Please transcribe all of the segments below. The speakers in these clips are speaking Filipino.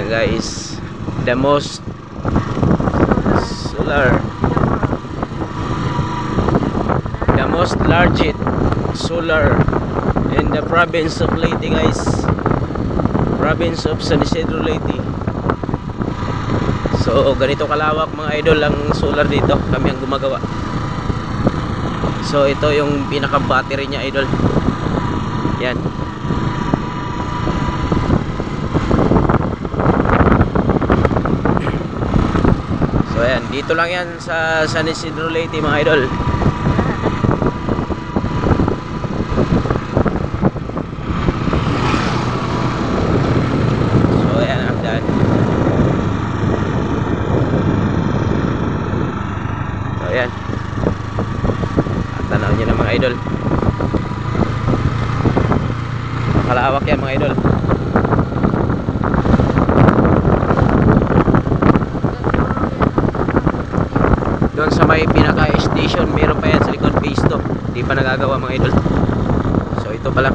guys, the most largest solar in the province of Leyte, guys, province of San Isidro, Leyte. So ganito kalawak mga idol ang solar dito, kami ang gumagawa. So ito yung pinaka battery niya, idol. Yan. So ayan, dito lang yan sa San Isidro, Leyte mga idol. So ayan ang daan. So ayan, tanaw nyo na mga idol, makalawak yan mga idol. Doon sa may pinaka station meron pa yan sa likod, phase 2, hindi pa nagagawa mga idol. So ito pa lang.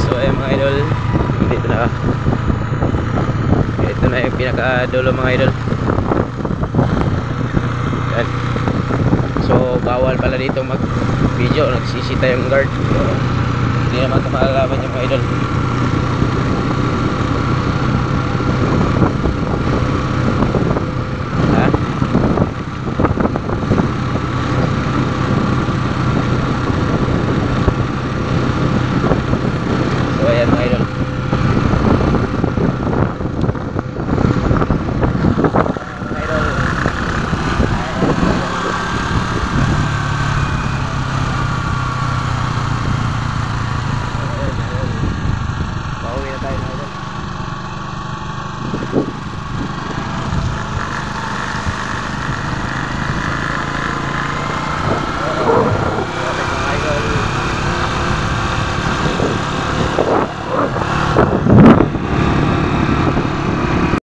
So ayan mga idol, dito na, ito na yung pinaka dulo mga idol. Yan. So bawal pala dito mag video, nagsisita yung guard. So, hindi naman ito makalaban yung mga idol.